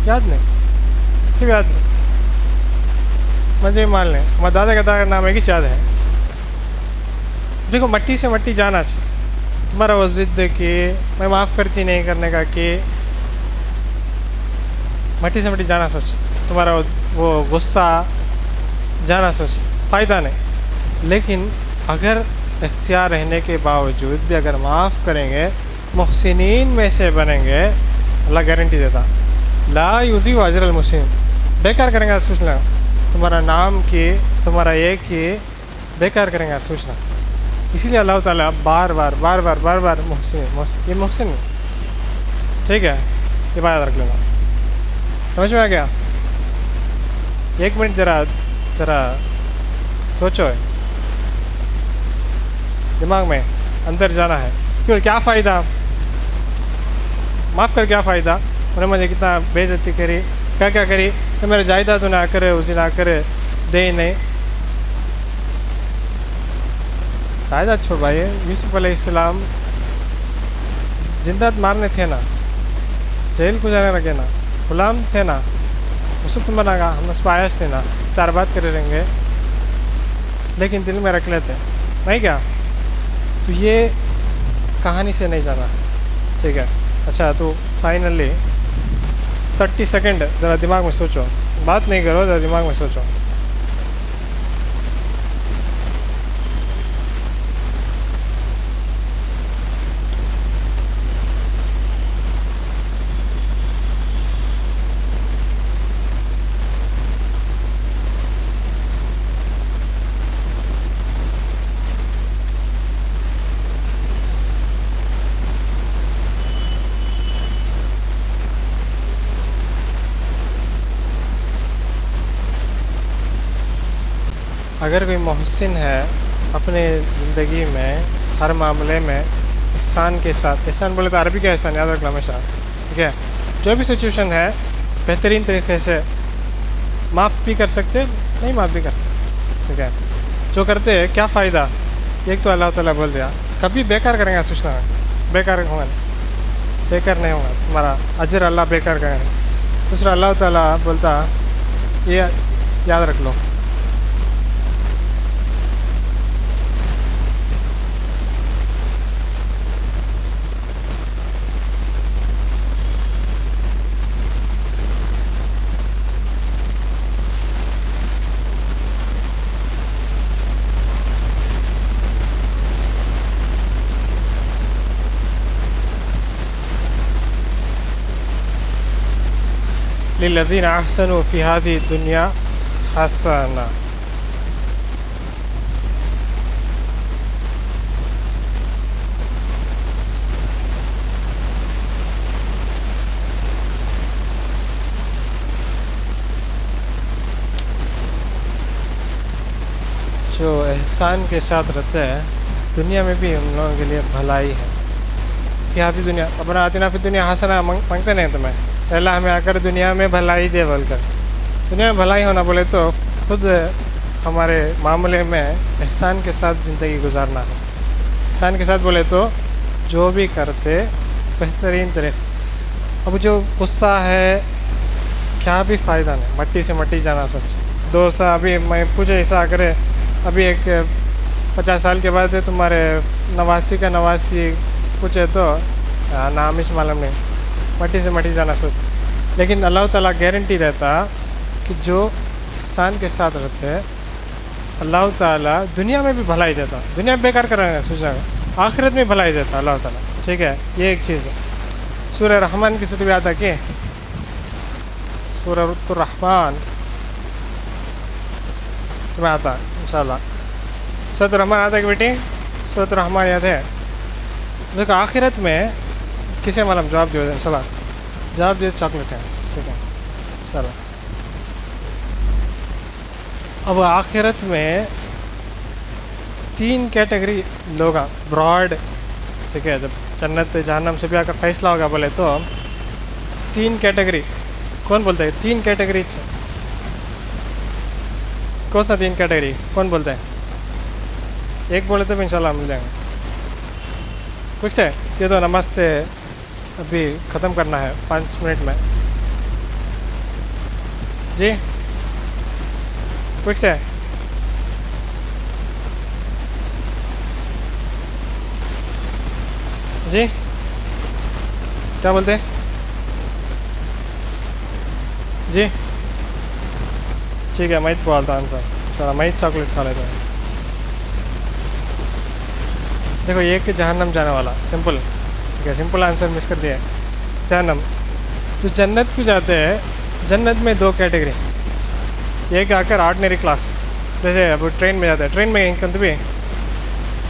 یاد نہیں؟ صرف یاد نہیں، مجھے مان لیں ہمارے دادا کا دادا کا نام ہے کہ یاد ہے. دیکھو مٹی سے مٹی جانا چاہیے. تمہارا وہ ضد کہ میں معاف کرتی نہیں کرنے کا کہ مٹی سے مٹی جانا سوچ، تمہارا وہ غصہ جانا سوچ، فائدہ نہیں. لیکن اگر اختیار رہنے کے باوجود بھی اگر معاف کریں گے، محسنین میں سے بنیں گے، اللہ گارنٹی دیتا لا یضیع اجر المحسنین. بیکار کریں گے سوچنا، تمہارا نام کی تمہارا یہ کہ بیکار کریں گے سوچنا. اسی لیے اللہ تعالیٰ بار بار محسن یہ محسن ٹھیک ہے. یہ بات رکھ لینا، سمجھ میں آ گیا؟ ایک منٹ ذرا سوچو، دماغ میں اندر جانا ہے. کیوں کیا فائدہ معاف کر، کیا فائدہ؟ انہوں نے مجھے کتنا بے عزتی کری، کیا کری کہ میرے جائیداد نہ کرے، اس دن آ کرے دے نہیں. جائیداد چھوڑ بھائی، یوسف علیہ السلام زندہ مارنے تھے نا، جیل کو جانے لگے نا، غلام تھے نا، اس کو بنا گا ہم اس پایس تھے نا، چار بات کرے رہیں گے لیکن دل میں رکھ لیتے نہیں کیا. تو یہ کہانی سے نہیں جانا، ٹھیک ہے. اچھا تو فائنلی 30 سیکنڈ ذرا دماغ میں سوچو، بات نہیں کرو، ذرا دماغ میں سوچو. اگر کوئی محسن ہے اپنے زندگی میں ہر معاملے میں احسان کے ساتھ، احسان بولے تو عربی کا احسان یاد رکھنا ہمیشہ، ٹھیک ہے. جو بھی سچویشن ہے بہترین طریقے سے معاف بھی کر سکتے، نہیں معاف بھی کر سکتے، ٹھیک ہے. جو کرتے کیا فائدہ؟ ایک تو اللہ تعالیٰ بول دیا کبھی بیکار کریں گا سوچنا، بیکار ہوگا نہیں، بیکار نہیں ہوگا تمہارا اجر، اللہ بیکار کریں گے. دوسرا اللہ تعالیٰ بولتا یہ یاد رکھ لو، للذین احسنوا فی هذه الدنیا حسنہ. جو احسان کے ساتھ رہتے ہیں دنیا میں بھی ان لوگوں کے لیے بھلائی ہے. فی هذه الدنیا ربنا آتنا فی الدنیا حسنہ مانگتے نہیں تمہیں، اللہ ہمیں آ کر دنیا میں بھلائی دے بول کر. دنیا میں بھلائی ہونا بولے تو خود ہمارے معاملے میں احسان کے ساتھ زندگی گزارنا ہے. احسان کے ساتھ بولے تو جو بھی کرتے بہترین طریقے سے. اب جو غصہ ہے کیا بھی فائدہ نہیں, مٹی سے مٹی جانا سوچ. دو سا ابھی میں پوچھے ایسا کرے, ابھی ایک 50 سال کے بعد تمہارے نواسی کا نواسی پوچھے تو نام ہی معلوم نہیں, مٹی سے مٹی جانا سوچ. لیکن اللہ تعالیٰ گارنٹی دیتا کہ جو انسان کے ساتھ رہتے اللہ تعالیٰ دنیا میں بھی بھلائی دیتا, دنیا میں بیکار کریں گے سوچا گا, آخرت میں بھلائی دیتا اللہ تعالیٰ. ٹھیک ہے, یہ ایک چیز ہے. سورہ رحمان کی ستوی آتا کہ سورہ الرحمن میں آتا انشاءاللہ. سورۃ الرحمن آتا ہے کہ بیٹی, سورۃ الرحمن یاد ہے. دیکھو آخرت میں کسے معلوم جواب دیو انشاءاللہ, جواب دیو چاکلیٹ ہے. ٹھیک ہے انشاءاللہ. اب آخرت میں 3 کیٹیگری لوگ براڈ. ٹھیک ہے, جب جنت جہنم سے بھی آ کر فیصلہ ہوگا بولے تو 3 کیٹیگری. کون بولتا ہے 3 کیٹیگری؟ کون سا 3 کیٹیگری کون بولتا ہے؟ ایک بولے تو بھی انشاءاللہ مل جائیں گے. کچھ ہے یہ تو نماز سے ابھی ختم کرنا ہے 5 منٹ میں. جی کچھ ہے؟ جی کیا بولتے ہیں؟ جی ٹھیک ہے, میں بولتا آنسر چلو, میں چاکلیٹ کھا لیتا ہوں. دیکھو یہ کہ جہنم جانے والا سمپل. ٹھیک ہے, سمپل آنسر مس کر دیا ہے. جہنم جو جنت کو جاتے ہیں, جنت میں 2 کیٹیگری. ایک آ کر آرڈنری کلاس, جیسے اب ٹرین میں جاتا ہے, ٹرین میں کہیں بھی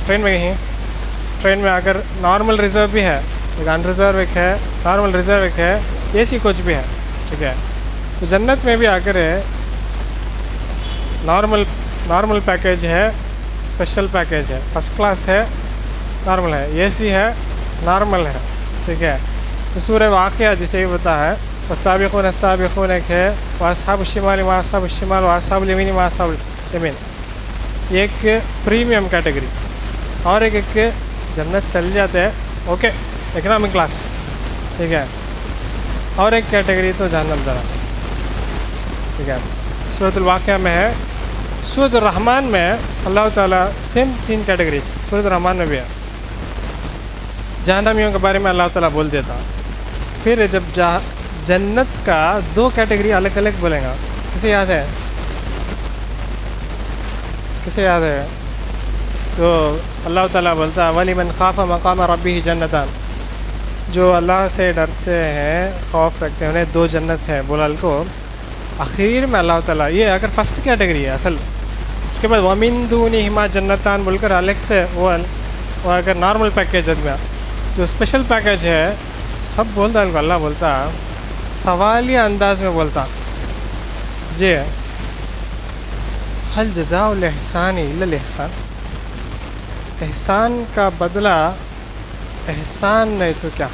ٹرین میں کہیں ٹرین میں آ کر نارمل ریزرو بھی ہے, ایک ان ریزرو ایک ہے, نارمل ریزرو ایک ہے, اے سی کوچ بھی ہے. ٹھیک ہے, تو جنت میں بھی آ کر نارمل پیکیج ہے, اسپیشل پیکیج ہے, فرسٹ کلاس ہے, نارمل ہے, اے سی ہے, نارمل ہے. ٹھیک ہے, تو سورہ واقعہ جسے یہ بتا ہے والسابقون السابقون ایک ہے, واصحاب الشمال ما اصحاب الشمال واصحاب الیمین ما اصحاب الیمین, ایک پریمیم کیٹیگری. اور ایک جنت چل جاتے ہیں اوکے اکنامک کلاس. ٹھیک ہے, اور ایک کیٹیگری تو جہنم جانا. ٹھیک ہے, سورۃ الواقعہ میں ہے. سورۃ الرحمن میں اللہ تعالیٰ سیم 3 کیٹیگریز سورۃ الرحمن میں بھی ہے. جہنمیوں کے بارے میں اللہ تعالیٰ بول دیتا. پھر جب جنت کا 2 کیٹیگری الگ الگ بولیں گا, کسے یاد ہے؟ کسے یاد ہے؟ تو اللہ تعالیٰ بولتا وَلِمَنْ خَافَ مَقَامَ رَبِّهِ جَنَّتَانِ, جو اللہ سے ڈرتے ہیں, خوف رکھتے ہیں, انہیں 2 جنت ہے بولال کو. آخر میں اللہ تعالیٰ یہ اگر فرسٹ کیٹیگری ہے اصل, اس کے بعد وَمِن دُونِهِمَا جَنَّتَانِ بول کر الگ سے وہ اگر نارمل پیکیج میں, جو اسپیشل پیکیج ہے سب بولتا ہے. اللہ بولتا سوالیہ انداز میں بولتا جی هل جزاء الإحسان إلا الإحسان, احسان کا بدلہ احسان نہیں تو کیا.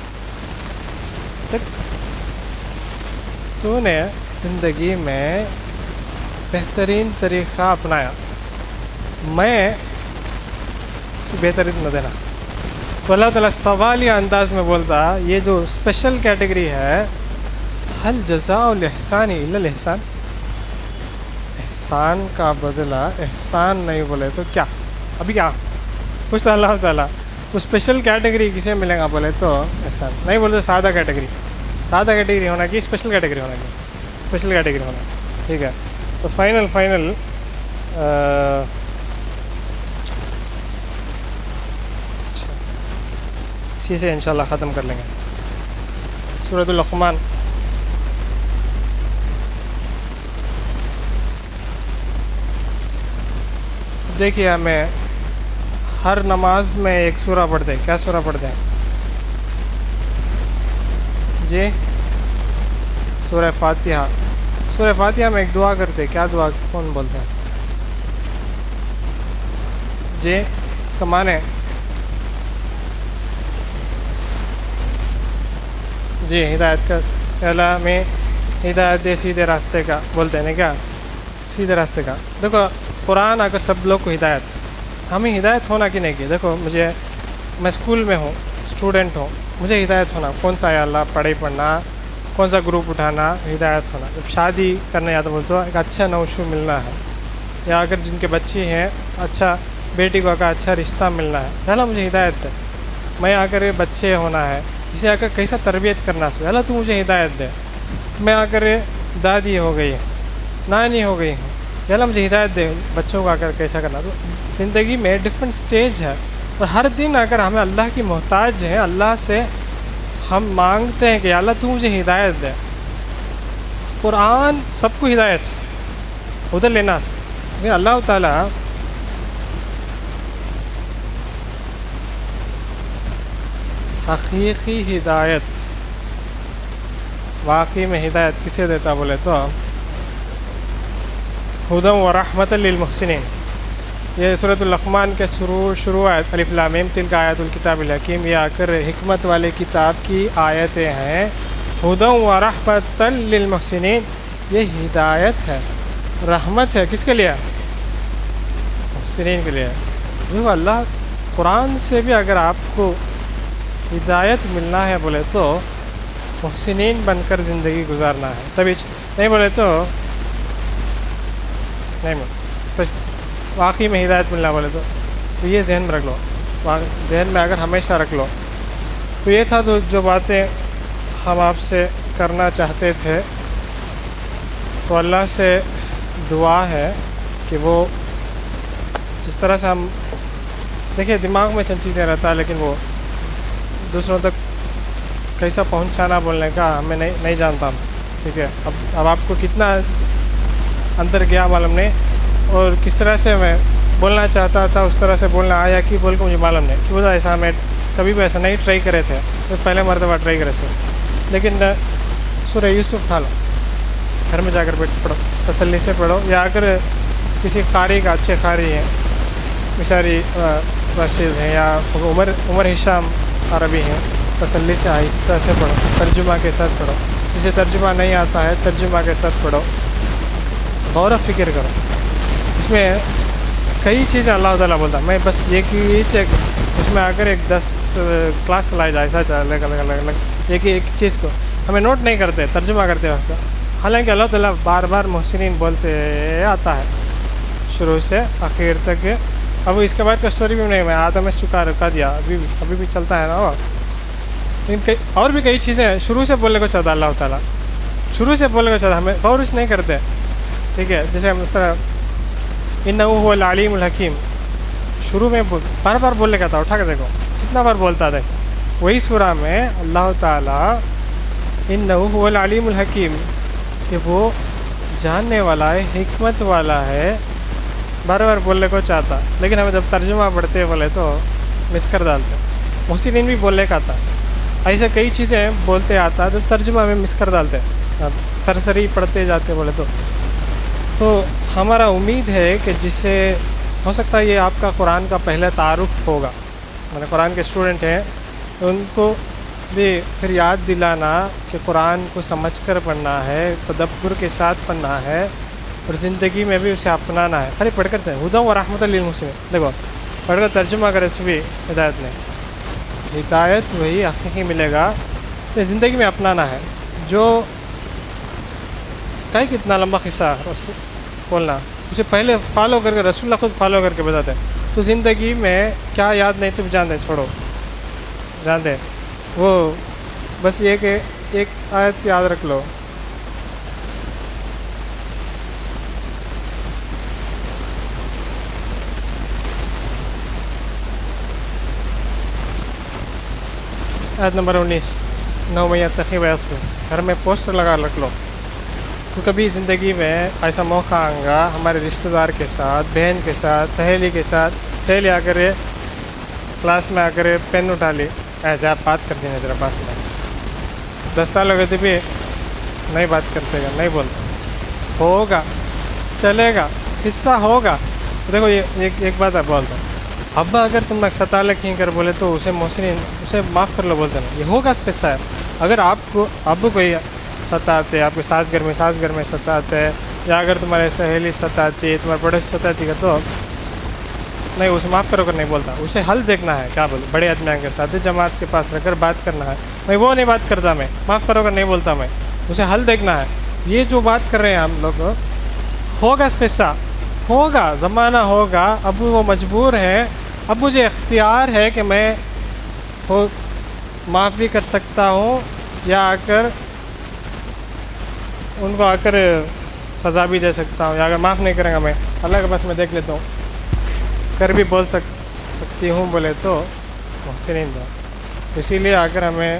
تو نے زندگی میں بہترین طریقہ اپنایا, میں بہترین نہ دینا. تو اللہ تعالیٰ سوالیہ انداز میں بولتا یہ جو اسپیشل کیٹیگری ہے حل جزاء الاحسان الا الاحسان, احسان کا بدلہ احسان نہیں بولے تو کیا. ابھی کیا پوچھتا اللہ تعالیٰ, تو اسپیشل کیٹیگری کسے ملے گا بولے تو احسان نہیں بولتے. سادہ کیٹیگری ہونا کہ اسپیشل کیٹیگری ہونا کہ اسپیشل کیٹیگری ہونا. ٹھیک ہے, تو فائنل اسی سے انشاءاللہ ختم کر لیں گے. سورۃ اللقمان دیکھیے, ہمیں ہر نماز میں ایک سورہ پڑھتے ہیں. کیا سورہ پڑھتے ہیں جی؟ سورہ فاتحہ. سورہ فاتحہ میں ایک دعا کرتے ہیں. کیا دعا کون بولتے ہیں جی؟ اس کا معنی جی ہدایت کا, اللہ میں ہدایت دے سیدھے راستے کا بولتے ہیں نا, کیا سیدھے راستے کا. دیکھو قرآن اگر سب لوگ کو ہدایت, ہمیں ہدایت ہونا کہ نہیں کہ دیکھو میں اسکول میں ہوں, اسٹوڈنٹ ہوں, مجھے ہدایت ہونا کون سا ہے اللہ, پڑھائی پڑھنا, کون سا گروپ اٹھانا ہدایت ہونا. جب شادی کرنے جاتا بولے تو ایک اچھا نوشو ملنا ہے, یا اگر جن کے بچے ہیں اچھا بیٹی کو کا اچھا رشتہ ملنا ہے, اللہ مجھے ہدایت دے. میں اگر بچے ہونا ہے, اسے اگر کیسا تربیت کرنا ہے, اللہ تو مجھے ہدایت دے. میں اگر دادی ہو گئی, نانی ہو گئی ہوں, اللہ مجھے ہدایت دے بچوں کو اگر کیسا کرنا. تو زندگی میں ڈفرینٹ سٹیج ہے, اور ہر دن اگر ہمیں اللہ کی محتاج ہیں, اللہ سے ہم مانگتے ہیں کہ اللہ تو مجھے ہدایت دے. قرآن سب کو ہدایت ادھر لینا سے, لیکن اللہ تعالیٰ حقیقی ہدایت, واقعی میں ہدایت کسے دیتا بولے تو ہدی و رحمت للمحسنین. یہ سورۃ اللقمان کے شروع آیت الف لام میم تلک آیات الکتاب الحکیم, یہ آ کر حکمت والے کتاب کی آیتیں ہیں. ہدی و رحمت للمحسنین, یہ ہدایت ہے, رحمت ہے کس کے لیے؟ محسنین کے لیے. دیکھو اللہ قرآن سے بھی اگر آپ کو ہدایت ملنا ہے بولے تو محسنین بن کر زندگی گزارنا ہے, تبھی نہیں بولے تو نہیں. بس واقعی میں ہدایت ملنا بولے تو یہ ذہن میں رکھ لو, ذہن میں اگر ہمیشہ رکھ لو. تو یہ تھا تو جو باتیں ہم آپ سے کرنا چاہتے تھے. تو اللہ سے دعا ہے کہ وہ جس طرح سے ہم دیکھیے دماغ میں چند چیزیں رہتا ہے, لیکن وہ دوسروں تک کیسا پہنچانا بولنے کا ہمیں نہیں جانتا. ٹھیک ہے, اب آپ کو کتنا اندر گیا معلوم نہیں, اور کس طرح سے میں بولنا چاہتا تھا اس طرح سے بولنا آیا کہ بول کے مجھے معلوم نہیں. کیوں ایسا میں کبھی بھی ایسا نہیں ٹرائی کرے تھے, تو پہلے مرتبہ ٹرائی کرے سو. لیکن سورہ یوسف اٹھا لو, گھر میں جا کر بیٹھ پڑھو, تسلی سے پڑھو, یا اگر کسی قاری کا اچھے قاری ہیں, مشاری راشد ہیں یا عمر ہشام عربی ہیں, تسلی سے آہستہ سے پڑھو, ترجمہ کے ساتھ پڑھو. جسے ترجمہ نہیں آتا ہے ترجمہ کے ساتھ پڑھو, غور و فکر کرو. اس میں کئی چیزیں اللہ تعالیٰ بولتا. میں بس یہ کہ اس میں اگر ایک 10 کلاس چلائی جائے ایسا الگ ایک چیز کو ہمیں نوٹ نہیں کرتے ترجمہ کرتے وقت, حالانکہ اللہ تعالیٰ بار بار محسنین بولتے آتا ہے شروع سے آخر تک. اب اس کے بعد کا اسٹوری بھی نہیں, میں آدم میں رکا دیا, ابھی بھی چلتا ہے نا وہ. لیکن اور بھی کئی چیزیں شروع سے بولنے کو چاہتا اللہ تعالیٰ, شروع سے بولنے کو چاہتا, ہمیں غور اس نہیں کرتے. ٹھیک ہے, جیسے ہم اس طرح انہ هو العلیم الحکیم شروع میں بار بار بولنے کا تھا, اٹھا کے دیکھو کتنا بار بولتا تھا. وہی سورہ میں اللہ تعالیٰ انہ هو العلیم الحکیم کہ وہ جاننے والا ہے, حکمت والا ہے, بار بار بولنے کو چاہتا. لیکن ہمیں جب ترجمہ پڑھتے بولے تو مس کر ڈالتے. محسنین بھی بولنے کا تھا, ایسے کئی چیزیں بولتے آتا تو ترجمہ میں مس کر ڈالتے, سرسری پڑھتے جاتے بولے تو ہمارا امید ہے کہ جسے ہو سکتا ہے یہ آپ کا قرآن کا پہلا تعارف ہوگا, میں نے قرآن کے اسٹوڈنٹ ہیں تو ان کو بھی پھر یاد دلانا کہ قرآن کو سمجھ کر پڑھنا ہے, تدبر کے ساتھ پڑھنا ہے, اور زندگی میں بھی اسے اپنانا ہے. خالی پڑھ کرتے ہیں ہدی و رحمت للمحسنین, دیکھو پڑھ کر ترجمہ کرے اس بھی ہدایت نہیں, ہدایت وہی حقیقی ملے گا یہ زندگی میں اپنانا ہے. جو کتنا لمبا قصہ بولنا, اسے پہلے فالو کر کے رسول اللہ خود فالو کر کے بتاتے ہیں. تو زندگی میں کیا یاد نہیں تو جان دیں, چھوڑو جان دیں. وہ بس یہ کہ ایک آیت یاد رکھ لو, آیت نمبر 19 9 میں یتقی ویصبر, گھر میں پوسٹر لگا رکھ لو. تو کبھی زندگی میں ایسا موقع آئے گا ہمارے رشتہ دار کے ساتھ, بہن کے ساتھ, سہیلی کے ساتھ, سہیلی آ کر کلاس میں آ کر پین اٹھا لی, جا بات کرتی نہیں تیرا پاس میں, 10 سال ہو گئے تھے بھی نہیں بات کرتے گا, نہیں بولتا, ہوگا چلے گا, حصہ ہوگا. دیکھو یہ ایک بات آپ بولتا ہوں, ابا اگر تم لوگ ستالے کہیں کر بولے تو اسے محسنین اسے معاف کر لو بولتے نا, یہ ہوگا اس قصہ ہے. اگر آپ کو ابو کوئی ستاتے, آپ کے ساس گھر میں ستاتے, یا اگر تمہارے سہیلی ستاتی, تمہارے پڑوسی ستاتی کا, تو نہیں اسے معاف کرو کر نہیں بولتا, اسے حل دیکھنا ہے. کیا بولے بڑے آدمیوں کے ساتھ جماعت کے پاس رہ کر بات کرنا ہے. میں وہ نہیں بات کرتا, میں معاف کرو کر نہیں بولتا, میں اسے حل دیکھنا ہے. یہ جو بات کر رہے ہیں ہم لوگ ہوگا قصہ ہوگا زمانہ ہوگا. اب وہ مجبور ہیں, اب مجھے اختیار ہے کہ میں معاف بھی کر سکتا ہوں یا آ کر ان کو آ کر سزا بھی دے سکتا ہوں, یا اگر معاف نہیں کریں گا میں اللہ کے پاس میں دیکھ لیتا ہوں کر بھی بول سکتی ہوں بولے تو محسنین دو. اسی لیے اگر ہمیں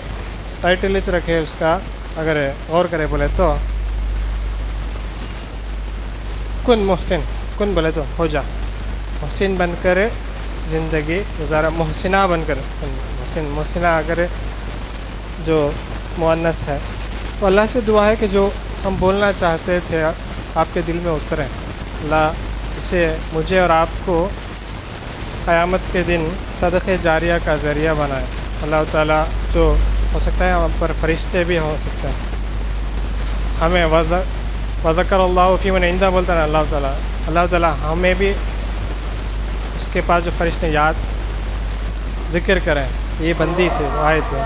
ٹائٹل رکھے اس کا, اگر غور کرے بولے تو کن محسن, کن بولے تو ہو جا محسن بن کر زندگی گزارا, محسنہ بن کر محسنہ اگر جو مؤنث ہے. تو اللہ سے دعا ہے کہ جو ہم بولنا چاہتے تھے آپ کے دل میں اتریں, اللہ اسے مجھے اور آپ کو قیامت کے دن صدقہ جاریہ کا ذریعہ بنائے. اللہ تعالیٰ جو ہو سکتا ہے ہم پر فرشتے بھی ہو سکتے ہیں, ہمیں وذکر اللہ فی من عنده بولتا ہے اللہ تعالیٰ ہمیں بھی اس کے پاس جو فرشتے یاد ذکر کریں. یہ بندی سے آئے تھے.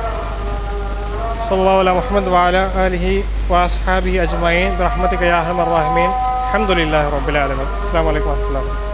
صلی اللہ علیہ محمد وعلی آلہ واصحابہ اجمعین برحمتک یا ارحم الراحمین. الحمد للہ رب العالمین. السلام علیکم و رحمۃ اللہ.